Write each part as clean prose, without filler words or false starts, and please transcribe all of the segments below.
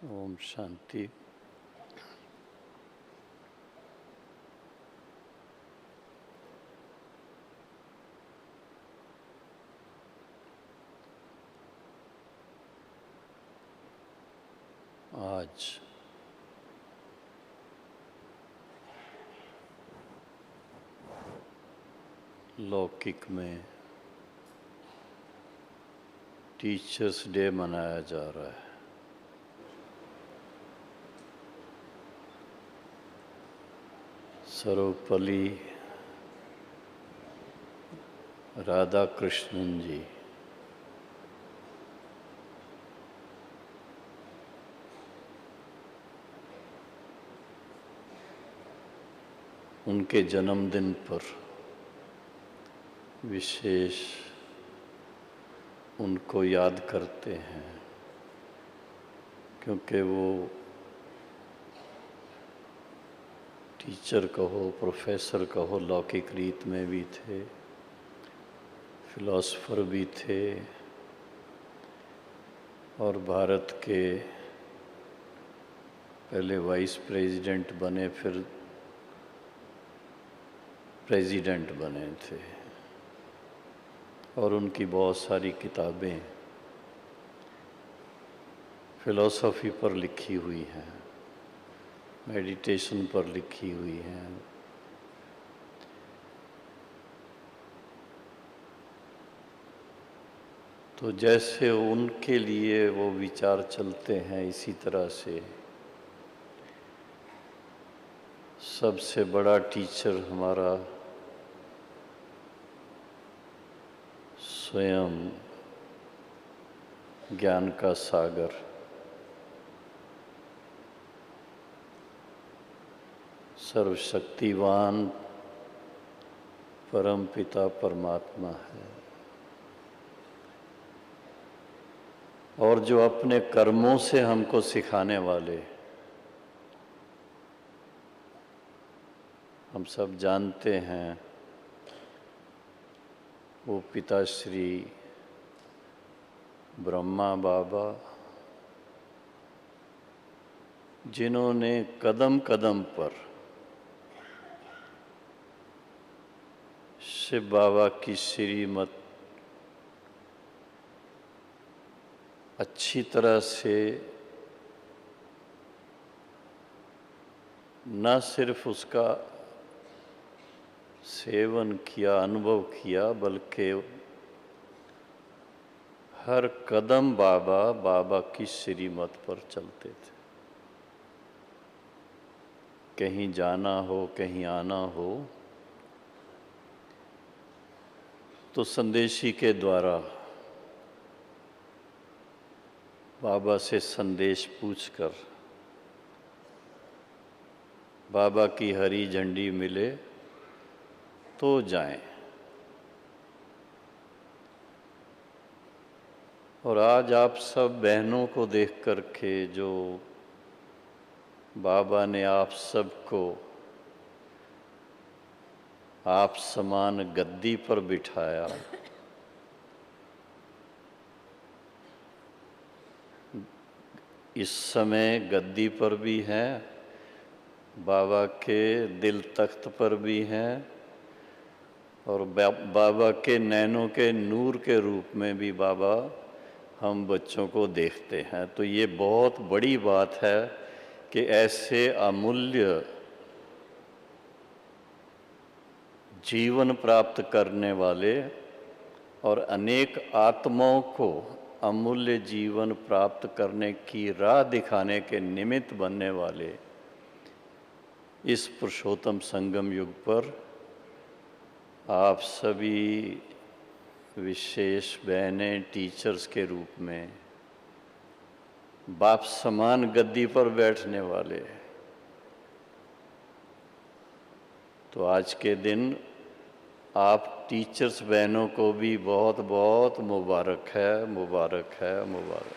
ओम शांति। आज लौकिक में टीचर्स डे मनाया जा रहा है। सर्वपल्ली राधा कृष्णन जी उनके जन्मदिन पर विशेष उनको याद करते हैं, क्योंकि वो टीचर कहो, प्रोफेसर कहो, लौकिक रीत में भी थे, फिलॉसफर भी थे और भारत के पहले वाइस प्रेसिडेंट बने, फिर प्रेसिडेंट बने थे। और उनकी बहुत सारी किताबें फिलॉसफी पर लिखी हुई हैं, मेडिटेशन पर लिखी हुई हैं। तो जैसे उनके लिए वो विचार चलते हैं, इसी तरह से सबसे बड़ा टीचर हमारा स्वयं ज्ञान का सागर सर्वशक्तिवान परम पिता परमात्मा है, और जो अपने कर्मों से हमको सिखाने वाले, हम सब जानते हैं, वो पिताश्री ब्रह्मा बाबा, जिन्होंने कदम कदम पर शिव बाबा की श्रीमत अच्छी तरह से न सिर्फ उसका सेवन किया, अनुभव किया, बल्कि हर कदम बाबा की श्रीमत पर चलते थे। कहीं जाना हो, कहीं आना हो, तो संदेशी के द्वारा बाबा से संदेश पूछकर बाबा की हरी झंडी मिले तो जाएं। और आज आप सब बहनों को देख कर के, जो बाबा ने आप सबको आप समान गद्दी पर बिठाया, इस समय गद्दी पर भी हैं, बाबा के दिल तख्त पर भी हैं, और बाबा के नैनों के नूर के रूप में भी बाबा हम बच्चों को देखते हैं। तो ये बहुत बड़ी बात है कि ऐसे अमूल्य जीवन प्राप्त करने वाले और अनेक आत्माओं को अमूल्य जीवन प्राप्त करने की राह दिखाने के निमित्त बनने वाले इस पुरुषोत्तम संगम युग पर आप सभी विशेष बहनें टीचर्स के रूप में बाप समान गद्दी पर बैठने वाले, तो आज के दिन आप टीचर्स बहनों को भी बहुत बहुत मुबारक है, मुबारक है, मुबारक।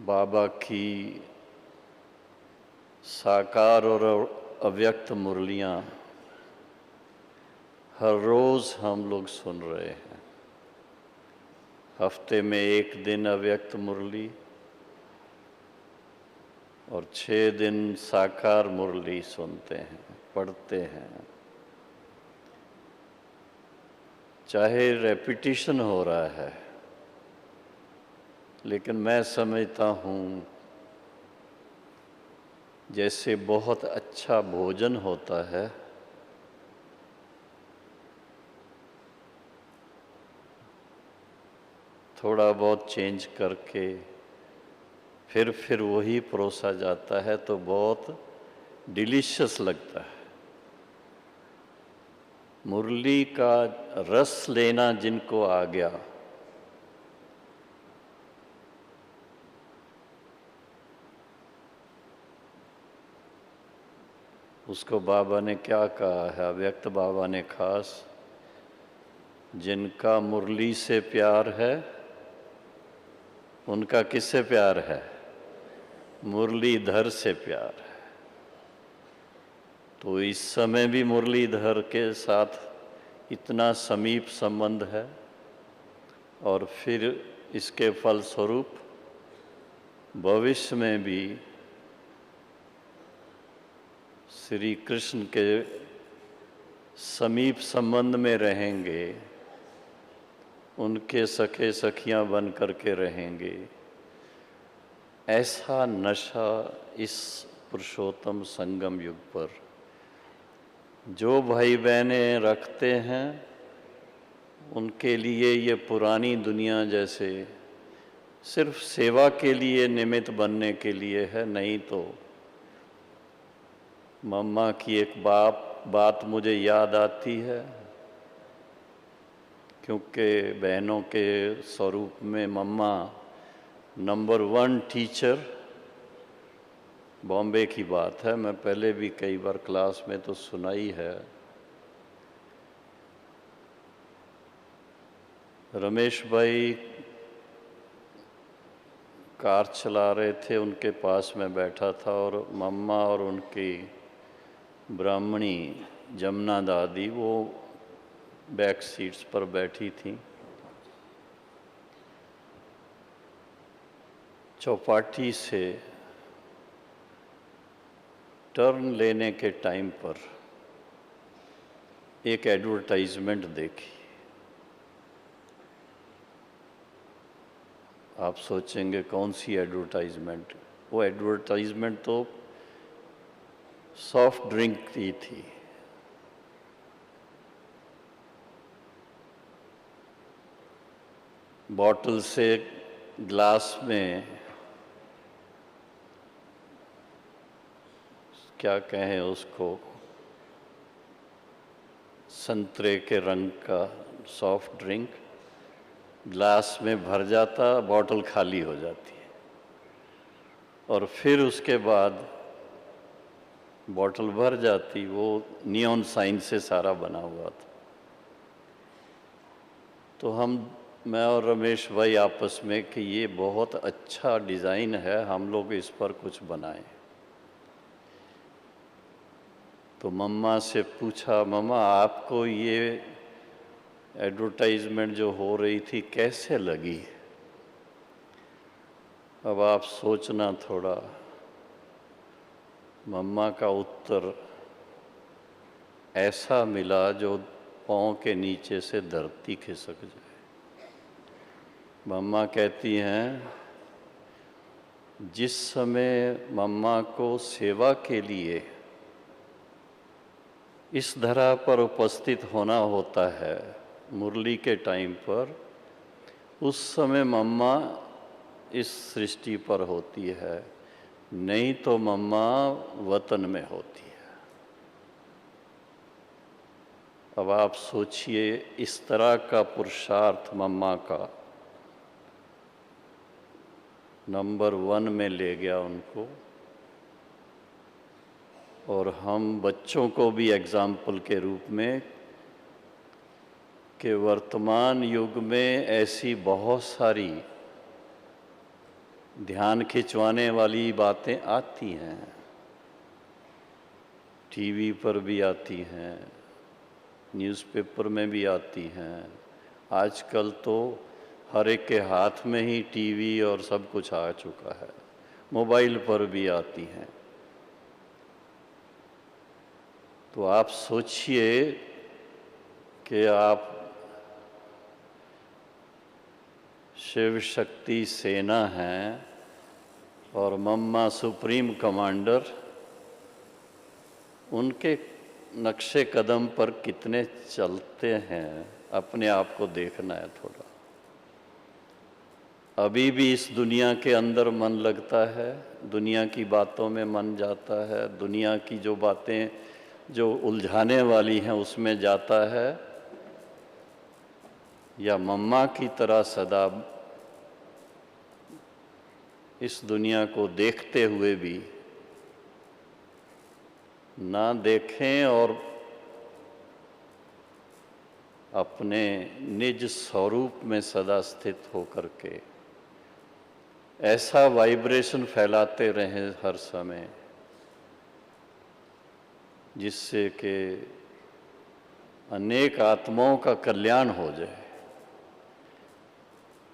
बाबा की साकार और अव्यक्त मुरलियाँ हर रोज़ हम लोग सुन रहे हैं। हफ्ते में एक दिन अव्यक्त मुरली और 6 दिन साकार मुरली सुनते हैं, पढ़ते हैं। चाहे रेपिटिशन हो रहा है, लेकिन मैं समझता हूँ जैसे बहुत अच्छा भोजन होता है, थोड़ा बहुत चेंज करके फिर वही परोसा जाता है तो बहुत डिलीशियस लगता है। मुरली का रस लेना जिनको आ गया, उसको बाबा ने क्या कहा है, अव्यक्त बाबा ने खास, जिनका मुरली से प्यार है उनका किससे प्यार है? मुरलीधर से प्यार है। तो इस समय भी मुरलीधर के साथ इतना समीप संबंध है और फिर इसके फलस्वरूप भविष्य में भी श्री कृष्ण के समीप संबंध में रहेंगे, उनके सखे सखियां बन करके रहेंगे। ऐसा नशा इस पुरुषोत्तम संगम युग पर जो भाई बहनें रखते हैं, उनके लिए ये पुरानी दुनिया जैसे सिर्फ सेवा के लिए निमित्त बनने के लिए है। नहीं तो मम्मा की एक बात मुझे याद आती है, क्योंकि बहनों के स्वरूप में मम्मा नंबर 1 टीचर। बॉम्बे की बात है, मैं पहले भी कई बार क्लास में तो सुनाई है। रमेश भाई कार चला रहे थे, उनके पास में बैठा था और मम्मा और उनकी ब्राह्मणी जमुना दादी वो बैक सीट्स पर बैठी थी। चौपाटी से टर्न लेने के टाइम पर एक एडवर्टाइजमेंट देखी। आप सोचेंगे कौन सी एडवर्टाइजमेंट? वो एडवर्टाइजमेंट तो सॉफ्ट ड्रिंक की थी। बॉटल से ग्लास में, क्या कहें उसको, संतरे के रंग का सॉफ्ट ड्रिंक ग्लास में भर जाता, बॉटल खाली हो जाती है और फिर उसके बाद बॉटल भर जाती। वो नियॉन साइन से सारा बना हुआ था। तो मैं और रमेश भाई आपस में कि ये बहुत अच्छा डिज़ाइन है, हम लोग इस पर कुछ बनाएं। तो मम्मा से पूछा, मम्मा आपको ये एडवर्टाइजमेंट जो हो रही थी कैसे लगी? अब आप सोचना थोड़ा। मम्मा का उत्तर ऐसा मिला जो पाँव के नीचे से धरती खिसक जाए। मम्मा कहती हैं, जिस समय मम्मा को सेवा के लिए इस धरा पर उपस्थित होना होता है, मुरली के टाइम पर, उस समय मम्मा इस सृष्टि पर होती है, नहीं तो मम्मा वतन में होती है। अब आप सोचिए, इस तरह का पुरुषार्थ मम्मा का नंबर 1 में ले गया उनको। और हम बच्चों को भी एग्जाम्पल के रूप में कि वर्तमान युग में ऐसी बहुत सारी ध्यान खिंचवाने वाली बातें आती हैं, टीवी पर भी आती हैं, न्यूज़पेपर में भी आती हैं। आजकल तो हर एक के हाथ में ही टीवी और सब कुछ आ चुका है, मोबाइल पर भी आती हैं। तो आप सोचिए कि आप शिव शक्ति सेना हैं और मम्मा सुप्रीम कमांडर, उनके नक्शे कदम पर कितने चलते हैं, अपने आप को देखना है थोड़ा। अभी भी इस दुनिया के अंदर मन लगता है, दुनिया की बातों में मन जाता है, दुनिया की जो बातें जो उलझाने वाली हैं उसमें जाता है, या मम्मा की तरह सदा इस दुनिया को देखते हुए भी ना देखें और अपने निज स्वरूप में सदा स्थित होकर के ऐसा वाइब्रेशन फैलाते रहें हर समय, जिससे कि अनेक आत्माओं का कल्याण हो जाए।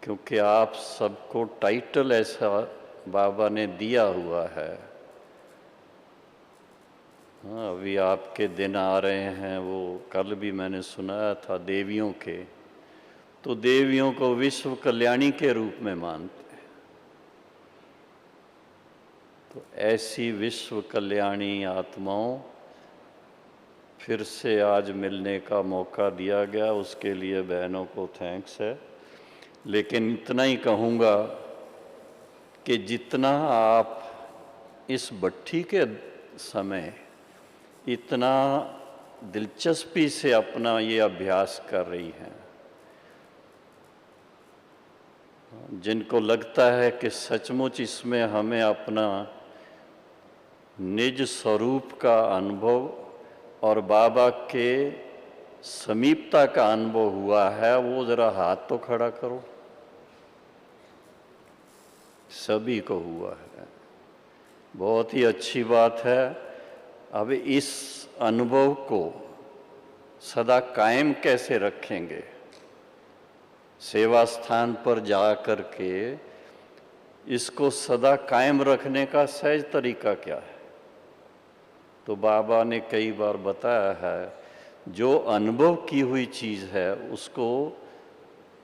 क्योंकि आप सबको टाइटल ऐसा बाबा ने दिया हुआ है। हाँ, अभी आपके दिन आ रहे हैं, वो कल भी मैंने सुनाया था देवियों के, तो देवियों को विश्व कल्याणी के रूप में मानते हैं। तो ऐसी विश्व कल्याणी आत्माओं फिर से आज मिलने का मौका दिया गया, उसके लिए बहनों को थैंक्स है। लेकिन इतना ही कहूँगा कि जितना आप इस भट्ठी के समय इतना दिलचस्पी से अपना ये अभ्यास कर रही हैं, जिनको लगता है कि सचमुच इसमें हमें अपना निज स्वरूप का अनुभव और बाबा के समीपता का अनुभव हुआ है, वो जरा हाथ तो खड़ा करो। सभी को हुआ है, बहुत ही अच्छी बात है। अब इस अनुभव को सदा कायम कैसे रखेंगे? सेवा स्थान पर जा कर के इसको सदा कायम रखने का सहज तरीका क्या है? तो बाबा ने कई बार बताया है, जो अनुभव की हुई चीज़ है उसको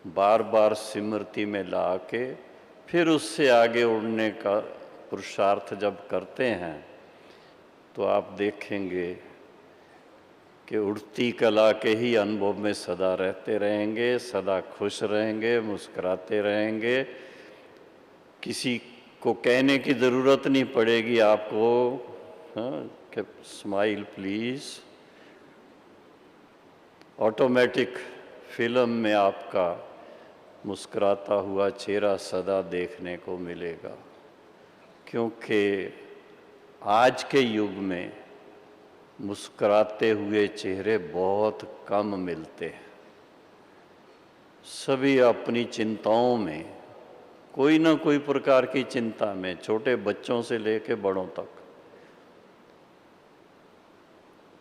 बार बार स्मृति में ला के फिर उससे आगे उड़ने का पुरुषार्थ जब करते हैं तो आप देखेंगे कि उड़ती कला के ही अनुभव में सदा रहते रहेंगे, सदा खुश रहेंगे, मुस्कुराते रहेंगे। किसी को कहने की ज़रूरत नहीं पड़ेगी आपको, हाँ, कि स्माइल प्लीज़। ऑटोमेटिक फिल्म में आपका मुस्कुराता हुआ चेहरा सदा देखने को मिलेगा। क्योंकि आज के युग में मुस्कुराते हुए चेहरे बहुत कम मिलते हैं। सभी अपनी चिंताओं में, कोई ना कोई प्रकार की चिंता में, छोटे बच्चों से लेकर बड़ों तक।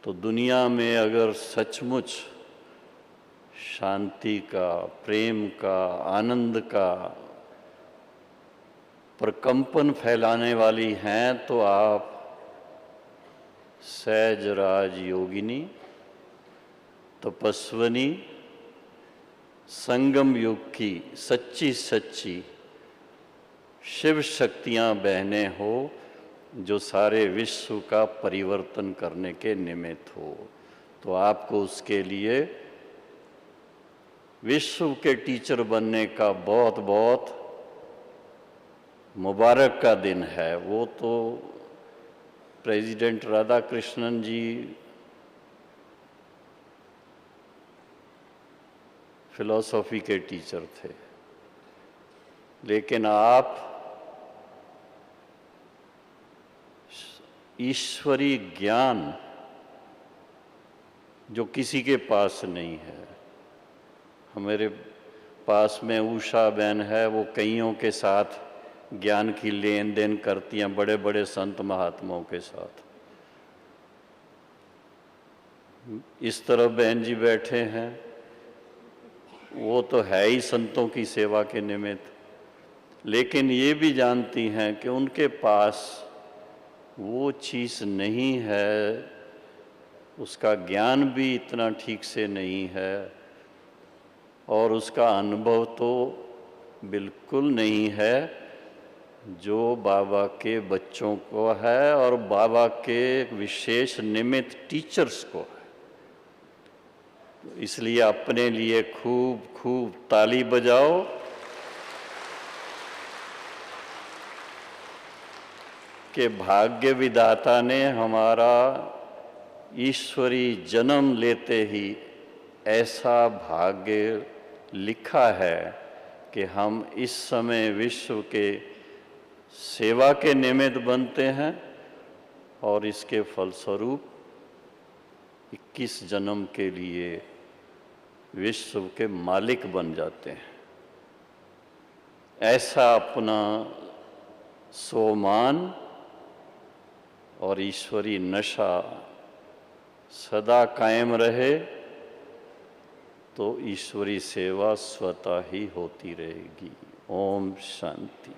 तो दुनिया में अगर सचमुच शांति का, प्रेम का, आनंद का प्रकंपन फैलाने वाली हैं तो आप सहज राज योगिनी, तपस्विनी, संगम युग की सच्ची सच्ची शिव शक्तियां बहनें हो, जो सारे विश्व का परिवर्तन करने के निमित्त हो। तो आपको उसके लिए विश्व के टीचर बनने का बहुत बहुत मुबारक का दिन है। वो तो प्रेसिडेंट राधा कृष्णन जी फिलॉसफी के टीचर थे, लेकिन आप ईश्वरीय ज्ञान जो किसी के पास नहीं है। हमारे पास में उषा बहन है, वो कईयों के साथ ज्ञान की लेन देन करती हैं, बड़े बड़े संत महात्माओं के साथ। इस तरफ बहन जी बैठे हैं, वो तो है ही संतों की सेवा के निमित्त, लेकिन ये भी जानती हैं कि उनके पास वो चीज़ नहीं है, उसका ज्ञान भी इतना ठीक से नहीं है और उसका अनुभव तो बिल्कुल नहीं है जो बाबा के बच्चों को है और बाबा के विशेष निमित्त टीचर्स को है। तो इसलिए अपने लिए खूब खूब ताली बजाओ कि भाग्य विधाता ने हमारा ईश्वरी जन्म लेते ही ऐसा भाग्य लिखा है कि हम इस समय विश्व के सेवा के निमित्त बनते हैं और इसके फलस्वरूप 21 जन्म के लिए विश्व के मालिक बन जाते हैं। ऐसा अपना सोमान और ईश्वरी नशा सदा कायम रहे तो ईश्वरी सेवा स्वतः ही होती रहेगी। ओम शांति।